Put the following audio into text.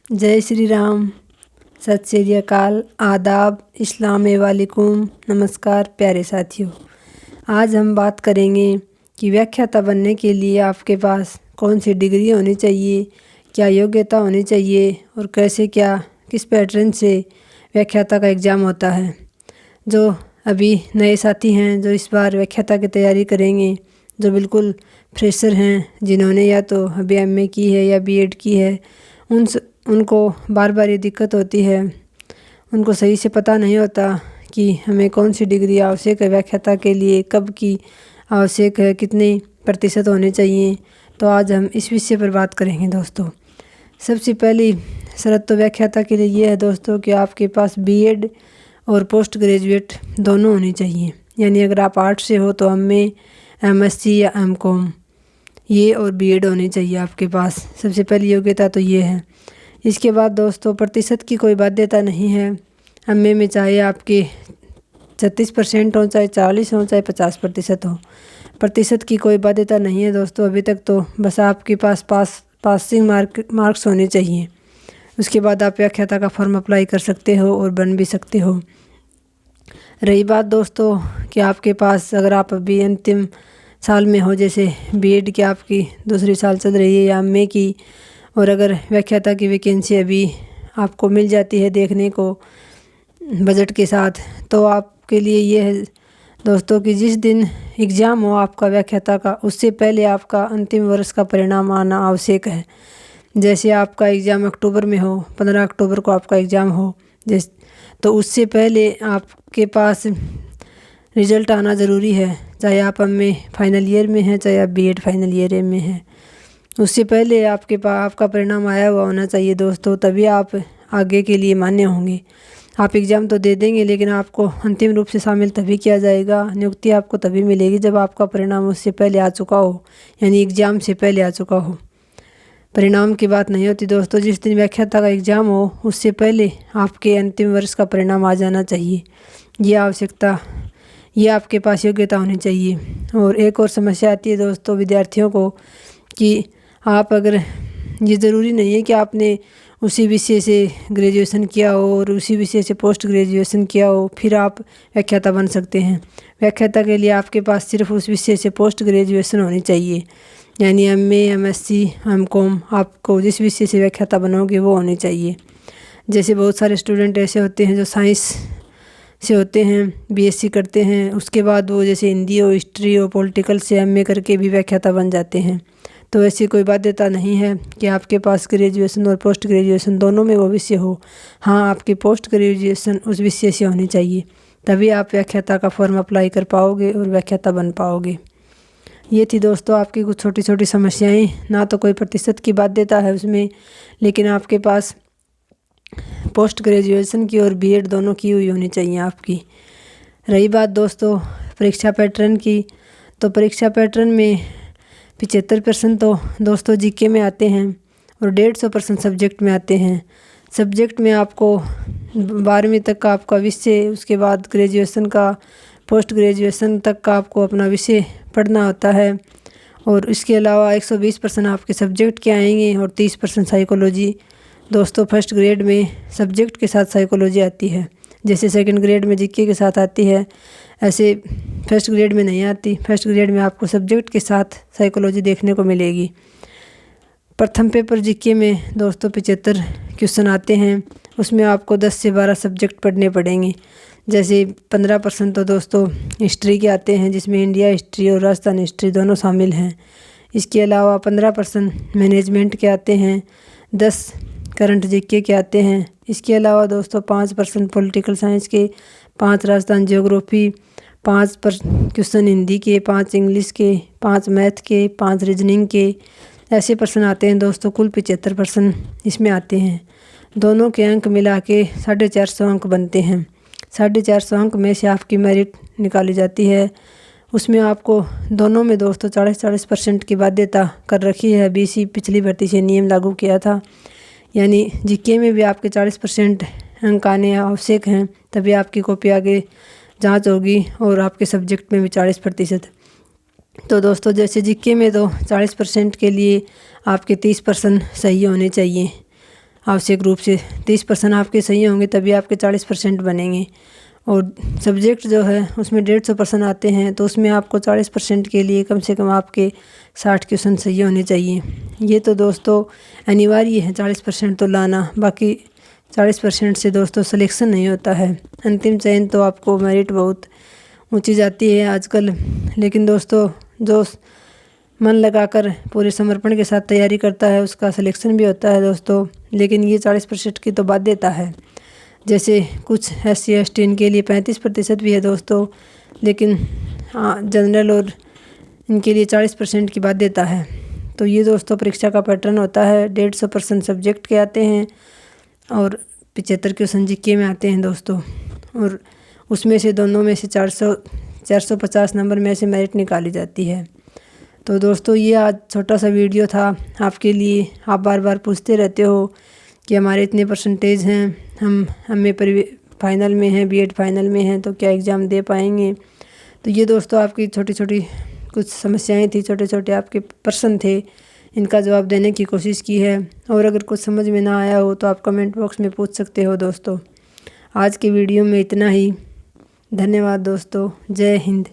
जय श्री राम, सत श्री अकाल, आदाब, इस्लाम वालेकुम, नमस्कार प्यारे साथियों। आज हम बात करेंगे कि व्याख्याता बनने के लिए आपके पास कौन सी डिग्री होनी चाहिए, क्या योग्यता होनी चाहिए और कैसे किस पैटर्न से व्याख्याता का एग्ज़ाम होता है। जो अभी नए साथी हैं जो इस बार व्याख्याता की तैयारी करेंगे, जो बिल्कुल फ्रेशर हैं, जिन्होंने या तो अभी एमए की है या बीएड की है, उनको बार बार ये दिक्कत होती है। उनको सही से पता नहीं होता कि हमें कौन सी डिग्री आवश्यक है व्याख्याता के लिए, कब की आवश्यक है, कितने प्रतिशत होने चाहिए। तो आज हम इस विषय पर बात करेंगे दोस्तों। सबसे पहली शर्त तो व्याख्याता के लिए ये है दोस्तों कि आपके पास बीएड और पोस्ट ग्रेजुएट दोनों होनी चाहिए। यानी अगर आप आर्ट्स से हो तो एमए, एमएससी या एमकॉम, ये और बीएड होनी चाहिए आपके पास। सबसे पहली योग्यता तो ये है। इसके बाद दोस्तों प्रतिशत की कोई बाध्यता नहीं है। एमए में चाहे आपके 36% हो, चाहे 40 हो, चाहे 50% हो, प्रतिशत की कोई बाध्यता नहीं है दोस्तों। अभी तक तो बस आपके पास पासिंग मार्क्स होने चाहिए। उसके बाद आप व्याख्याता का फॉर्म अप्लाई कर सकते हो और बन भी सकते हो। रही बात दोस्तों कि आपके पास अगर आप अभी अंतिम साल में हो, जैसे बीएड की आपकी दूसरी साल चल रही है या एमए की, और अगर व्याख्याता की वैकेंसी अभी आपको मिल जाती है देखने को बजट के साथ, तो आपके लिए ये है दोस्तों कि जिस दिन एग्ज़ाम हो आपका व्याख्याता का, उससे पहले आपका अंतिम वर्ष का परिणाम आना आवश्यक है। जैसे आपका एग्ज़ाम अक्टूबर में हो, 15 अक्टूबर को आपका एग्ज़ाम हो, तो उससे पहले आपके पास रिज़ल्ट आना ज़रूरी है। चाहे आप एमए फाइनल ईयर में हैं, चाहे आप बीएड फाइनल ईयर में हैं, उससे पहले आपका परिणाम आया हुआ होना चाहिए दोस्तों। तभी आप आगे के लिए मान्य होंगे। आप एग्ज़ाम तो दे देंगे लेकिन आपको अंतिम रूप से शामिल तभी किया जाएगा, नियुक्ति आपको तभी मिलेगी जब आपका परिणाम उससे पहले आ चुका हो, यानी एग्ज़ाम से पहले आ चुका हो। परिणाम की बात नहीं होती दोस्तों। जिस दिन व्याख्याता का एग्ज़ाम हो उससे पहले आपके अंतिम वर्ष का परिणाम आ जाना चाहिए। ये आपके पास योग्यता होनी चाहिए। और एक और समस्या आती है दोस्तों विद्यार्थियों को कि आप अगर, ये ज़रूरी नहीं है कि आपने उसी विषय से ग्रेजुएशन किया हो और उसी विषय से पोस्ट ग्रेजुएशन किया हो फिर आप व्याख्याता बन सकते हैं। व्याख्याता के लिए आपके पास सिर्फ उस विषय से पोस्ट ग्रेजुएशन होनी चाहिए। यानी एमए, एमएससी, एमकॉम, आपको जिस विषय से व्याख्याता बनोगे वो होनी चाहिए। जैसे बहुत सारे स्टूडेंट ऐसे होते हैं जो साइंस से होते हैं, बीएससी करते हैं, उसके बाद वो जैसे हिंदी हो, हिस्ट्री हो, पॉलिटिकल से एमए करके भी व्याख्याता बन जाते हैं। तो ऐसी कोई बाध्यता नहीं है कि आपके पास ग्रेजुएशन और पोस्ट ग्रेजुएशन दोनों में वो विषय हो। हाँ, आपकी पोस्ट ग्रेजुएशन उस विषय से होनी चाहिए, तभी आप व्याख्याता का फॉर्म अप्लाई कर पाओगे और व्याख्याता बन पाओगे। ये थी दोस्तों आपकी कुछ छोटी छोटी समस्याएं। ना तो कोई प्रतिशत की बाध्यता है उसमें, लेकिन आपके पास पोस्ट ग्रेजुएशन की और बीएड दोनों की हुई होनी चाहिए आपकी। रही बात दोस्तों परीक्षा पैटर्न की, तो परीक्षा पैटर्न में 75% तो दोस्तों जीके में आते हैं और 150% सब्जेक्ट में आते हैं। सब्जेक्ट में आपको 12वीं तक का आपका विषय, उसके बाद ग्रेजुएशन का, पोस्ट ग्रेजुएशन तक का आपको अपना विषय पढ़ना होता है। और इसके अलावा 120% आपके सब्जेक्ट के आएंगे और 30% साइकोलॉजी। दोस्तों फर्स्ट ग्रेड में सब्जेक्ट के साथ साइकोलॉजी आती है, जैसे सेकंड ग्रेड में जीके के साथ आती है, ऐसे फर्स्ट ग्रेड में नहीं आती। फर्स्ट ग्रेड में आपको सब्जेक्ट के साथ साइकोलॉजी देखने को मिलेगी। प्रथम पेपर जीके में दोस्तों 75 क्वेश्चन आते हैं, उसमें आपको 10 से 12 सब्जेक्ट पढ़ने पड़ेंगे। जैसे 15% तो दोस्तों हिस्ट्री के आते हैं, जिसमें इंडिया हिस्ट्री और राजस्थान हिस्ट्री दोनों शामिल हैं। इसके अलावा 15% मैनेजमेंट के आते हैं, 10 करंट जीके के आते हैं। इसके अलावा दोस्तों 5% पॉलिटिकल साइंस के, 5 राजस्थान ज्योग्राफी, 5 क्वेश्चन हिंदी के, 5 इंग्लिश के, 5 मैथ के, 5 रीजनिंग के, ऐसे प्रश्न आते हैं दोस्तों। कुल 75% इसमें आते हैं। दोनों के अंक मिला के 450 अंक बनते हैं। 450 अंक में से आपकी मेरिट निकाली जाती है। उसमें आपको दोनों में दोस्तों 40% की बाध्यता कर रखी है। बीसी पिछली भर्ती से नियम लागू किया था, यानी जीके में भी आपके 40% अंक आने आवश्यक हैं, तभी आपकी कॉपी आगे जांच होगी और आपके सब्जेक्ट में भी 40%। तो दोस्तों जैसे जीके में तो 40% के लिए आपके 30% सही होने चाहिए। आवश्यक रूप से 30% आपके सही होंगे तभी आपके 40% बनेंगे। और सब्जेक्ट जो है उसमें 150% आते हैं, तो उसमें आपको 40% के लिए कम से कम आपके 60 क्वेश्चन सही होने चाहिए। ये तो दोस्तों अनिवार्य है 40% तो लाना, बाकी 40% से दोस्तों सिलेक्शन नहीं होता है। अंतिम चयन तो आपको मेरिट बहुत ऊंची जाती है आजकल, लेकिन दोस्तों जो मन लगाकर पूरे समर्पण के साथ तैयारी करता है उसका सिलेक्शन भी होता है दोस्तों। लेकिन ये 40% की तो बाध्यता है। जैसे कुछ SC ST इनके लिए 35% भी है दोस्तों, लेकिन जनरल और इनके लिए 40% की बाध्यता है। तो ये दोस्तों परीक्षा का पैटर्न होता है। 150% सब्जेक्ट के आते हैं और 75 क्वेश्चन GK में आते हैं दोस्तों, और उसमें से दोनों में से 450 नंबर में से मेरिट निकाली जाती है। तो दोस्तों ये आज छोटा सा वीडियो था आपके लिए। आप बार बार पूछते रहते हो कि हमारे इतने परसेंटेज हैं, हमें फाइनल में हैं, B.Ed फाइनल में हैं, तो क्या एग्ज़ाम दे पाएंगे। तो ये दोस्तों आपकी छोटी छोटी कुछ समस्याएं थी, छोटे छोटे आपके प्रश्न थे, इनका जवाब देने की कोशिश की है। और अगर कुछ समझ में ना आया हो तो आप कमेंट बॉक्स में पूछ सकते हो दोस्तों। आज की वीडियो में इतना ही। धन्यवाद दोस्तों। जय हिंद।